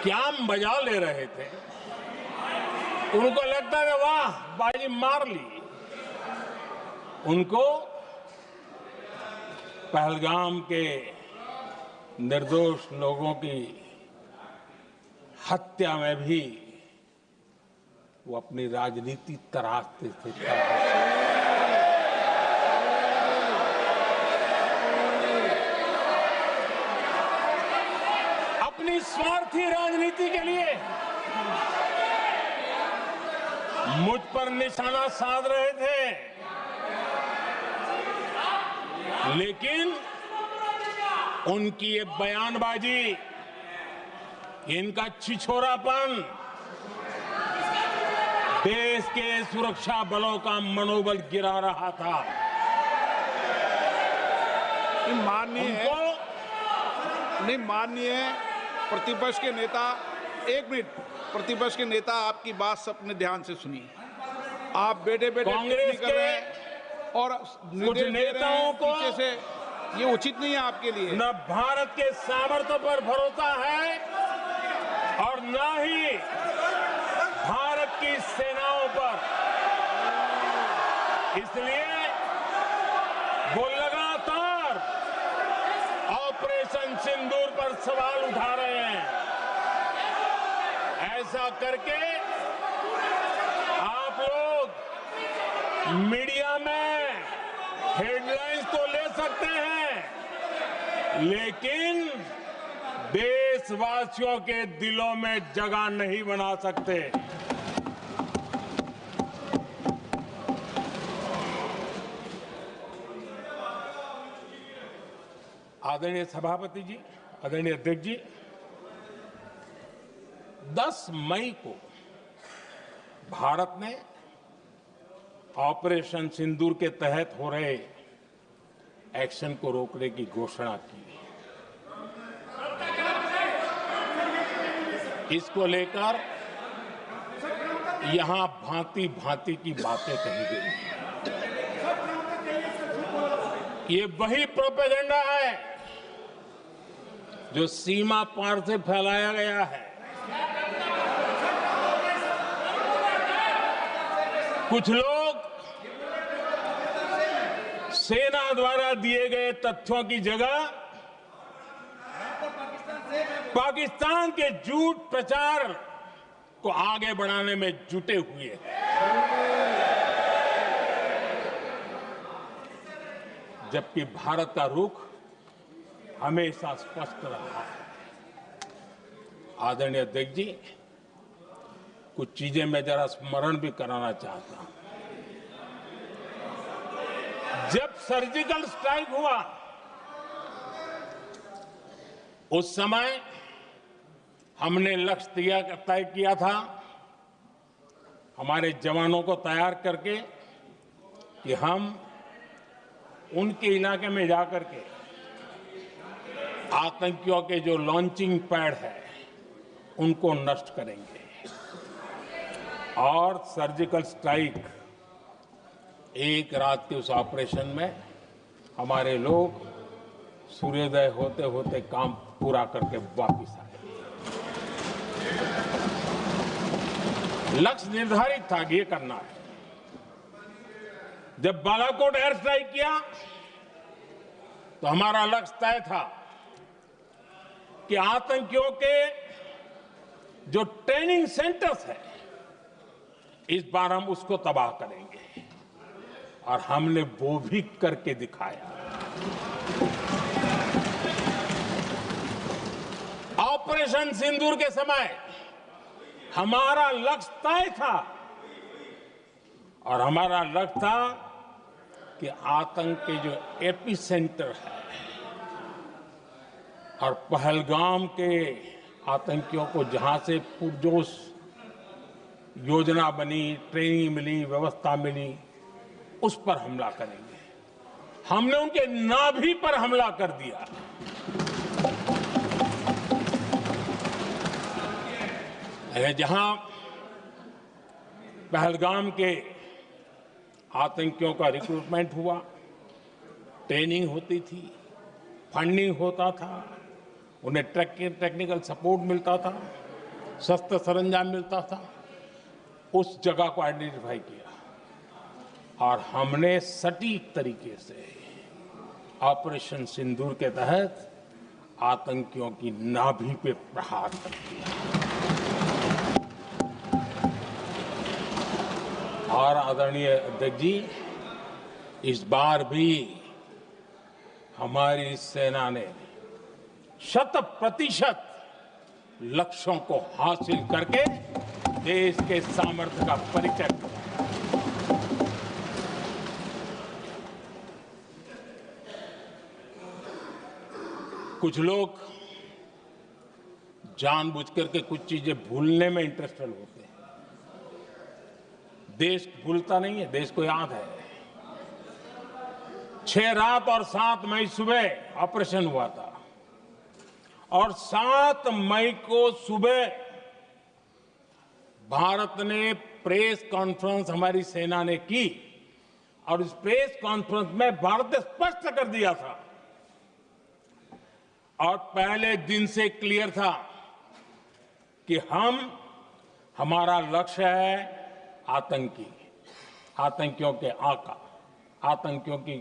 क्या मजा ले रहे थे। उनको लगता है वाह बाजी मार ली। उनको पहलगाम के निर्दोष लोगों की हत्या में भी वो अपनी राजनीति तराशते थे। अपनी स्वार्थी राजनीति के लिए मुझ पर निशाना साध रहे थे, लेकिन उनकी ये बयानबाजी, इनका छिछोरापन देश के सुरक्षा बलों का मनोबल गिरा रहा था। माननीय प्रतिपक्ष के नेता, एक मिनट, प्रतिपक्ष के नेता आपकी बात अपने ध्यान से सुनिए। आप बेटे कांग्रेस कर रहे हैं और कुछ नेताओं को पीछे से, ये उचित नहीं है आपके लिए। न भारत के सामर्थ्य पर भरोसा है और न ही भारत की सेनाओं पर। इसलिए वो लगातार ऑपरेशन सिंदूर पर सवाल उठा रहे हैं। ऐसा करके आप लोग मीडिया में हेडलाइंस तो ले सकते हैं, लेकिन देशवासियों के दिलों में जगह नहीं बना सकते। आदरणीय सभापति जी, आदरणीय अध्यक्ष जी, 10 मई को भारत ने ऑपरेशन सिंदूर के तहत हो रहे एक्शन को रोकने की घोषणा की। इसको लेकर यहां भांति भांति की बातें कही गई। ये वही प्रोपेगेंडा है जो सीमा पार से फैलाया गया है। कुछ लोग सेना द्वारा दिए गए तथ्यों की जगह पाकिस्तान के झूठ प्रचार को आगे बढ़ाने में जुटे हुए हैं। जबकि भारत का रुख हमेशा स्पष्ट रहा है। आदरणीय अध्यक्ष जी, कुछ चीजें मैं जरा स्मरण भी कराना चाहता हूं। जब सर्जिकल स्ट्राइक हुआ, उस समय हमने लक्ष्य तय किया था, हमारे जवानों को तैयार करके, कि हम उनके इलाके में जाकर के आतंकियों के जो लॉन्चिंग पैड है उनको नष्ट करेंगे। और सर्जिकल स्ट्राइक, एक रात के उस ऑपरेशन में हमारे लोग सूर्योदय होते होते काम पूरा करके वापस आए। लक्ष्य निर्धारित था कि ये करना है। जब बालाकोट एयर स्ट्राइक किया तो हमारा लक्ष्य तय था कि आतंकियों के जो ट्रेनिंग सेंटर्स है, इस बार हम उसको तबाह करेंगे। और हमने वो भी करके दिखाया। ऑपरेशन सिंदूर के समय हमारा लक्ष्य तय था, और हमारा लक्ष्य था कि आतंक के जो एपी सेंटर है और पहलगाम के आतंकियों को जहां से पुरजोश योजना बनी, ट्रेनिंग मिली, व्यवस्था मिली, उस पर हमला करेंगे। हमने उनके नाभि पर हमला कर दिया। जहां पहलगाम के आतंकियों का रिक्रूटमेंट हुआ, ट्रेनिंग होती थी, फंडिंग होता था, उन्हें टेक्निकल सपोर्ट मिलता था, शस्त्र सरंजाम मिलता था, उस जगह को आइडेंटिफाई किया और हमने सटीक तरीके से ऑपरेशन सिंदूर के तहत आतंकियों की नाभि पे प्रहार कर दिया। और आदरणीय अध्यक्ष जी, इस बार भी हमारी सेना ने 100% लक्ष्यों को हासिल करके देश के सामर्थ्य का परिचय दिया। कुछ लोग जानबूझ करके कुछ चीजें भूलने में इंटरेस्टेड होते हैं। देश भूलता नहीं है, देश को याद है। 6 रात और 7 मई सुबह ऑपरेशन हुआ था और 7 मई को सुबह भारत ने प्रेस कॉन्फ्रेंस हमारी सेना ने की और इस प्रेस कॉन्फ्रेंस में भारत ने स्पष्ट कर दिया था और पहले दिन से क्लियर था कि हमारा लक्ष्य है आतंकियों के आका, आतंकियों की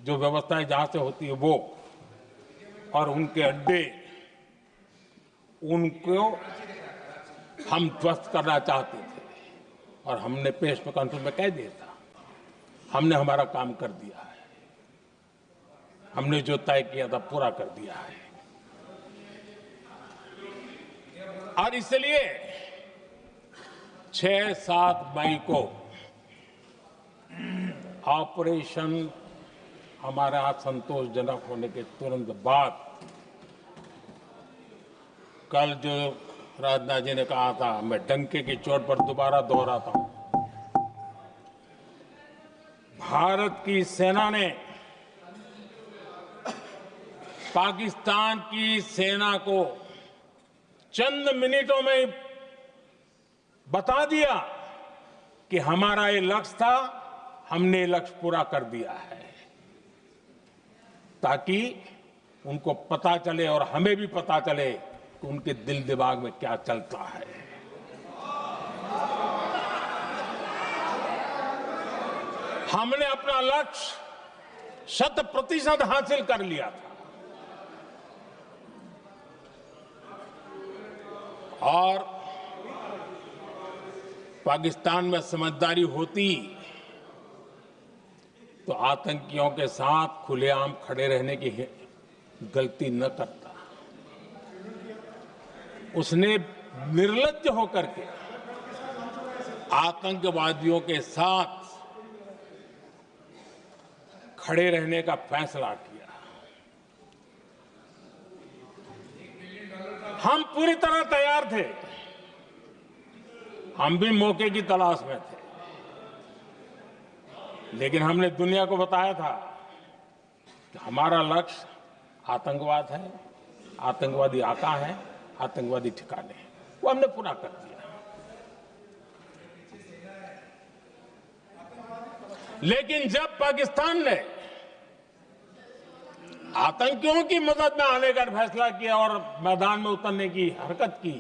जो व्यवस्थाएं जहां से होती है वो और उनके अड्डे, उनको हम ध्वस्त करना चाहते थे और हमने प्रेस कॉन्फ्रेंस में कह दिया था, हमने हमारा काम कर दिया है, हमने जो तय किया था पूरा कर दिया है। और इसलिए 6-7 मई को ऑपरेशन हमारा संतोषजनक होने के तुरंत बाद कल जो राजनाथ जी ने कहा था, मैं डंके की चोट पर दोबारा दोहराता हूं, भारत की सेना ने पाकिस्तान की सेना को चंद मिनटों में बता दिया कि हमारा ये लक्ष्य था, हमने लक्ष्य पूरा कर दिया है, ताकि उनको पता चले और हमें भी पता चले कि उनके दिल दिमाग में क्या चलता है। हमने अपना लक्ष्य 100% हासिल कर लिया था और पाकिस्तान में समझदारी होती तो आतंकियों के साथ खुलेआम खड़े रहने की गलती न करता। उसने निर्लज्ज होकर के आतंकवादियों के साथ खड़े रहने का फैसला किया। हम पूरी तरह तैयार थे, हम भी मौके की तलाश में थे, लेकिन हमने दुनिया को बताया था कि हमारा लक्ष्य आतंकवाद है, आतंकवादी आका है, आतंकवादी ठिकाने हैं, वो हमने पूरा कर दिया। लेकिन जब पाकिस्तान ने आतंकियों की मदद में आने का फैसला किया और मैदान में उतरने की हरकत की,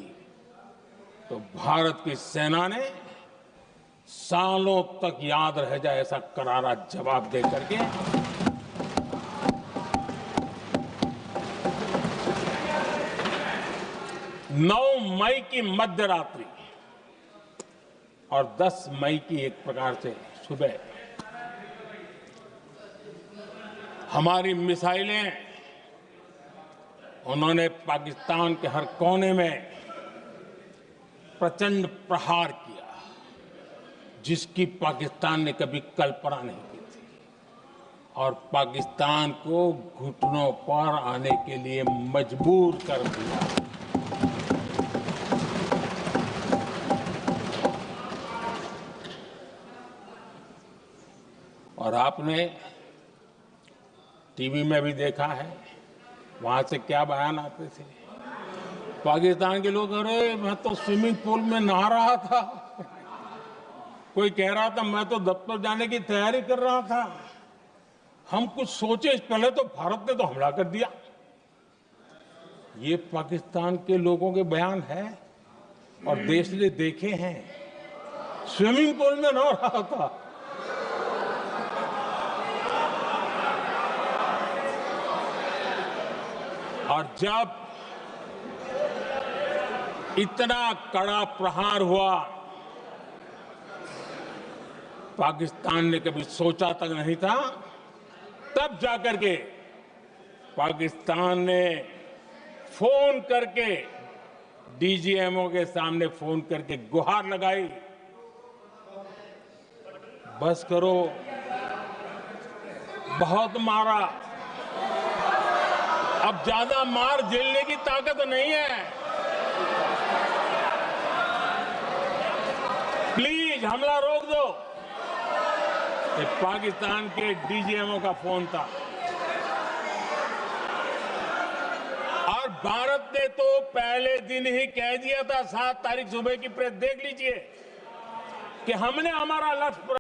तो भारत की सेना ने सालों तक याद रह जाए ऐसा करारा जवाब दे करके 9 मई की मध्य रात्रि और 10 मई की एक प्रकार से सुबह हमारी मिसाइलें उन्होंने पाकिस्तान के हर कोने में प्रचंड प्रहार किया, जिसकी पाकिस्तान ने कभी कल्पना नहीं की थी और पाकिस्तान को घुटनों पर आने के लिए मजबूर कर दिया। और आपने टीवी में भी देखा है, वहां से क्या बयान आते थे। पाकिस्तान के लोग, अरे मैं तो स्विमिंग पूल में नहा रहा था, कोई कह रहा था मैं तो दफ्तर जाने की तैयारी कर रहा था, हम कुछ सोचे इस पहले तो भारत ने तो हमला कर दिया। ये पाकिस्तान के लोगों के बयान है और देश ने देखे हैं, स्विमिंग पूल में नहा रहा था। और जब इतना कड़ा प्रहार हुआ, पाकिस्तान ने कभी सोचा तक नहीं था, तब जाकर के पाकिस्तान ने फोन करके डीजीएमओ के सामने फोन करके गुहार लगाई, बस करो, बहुत मारा, अब ज्यादा मार झेलने की ताकत नहीं है, प्लीज हमला रोक दो। ये पाकिस्तान के डीजीएमओ का फोन था। और भारत ने तो पहले दिन ही कह दिया था, 7 तारीख सुबह की प्रेस देख लीजिए, कि हमने हमारा लक्ष्य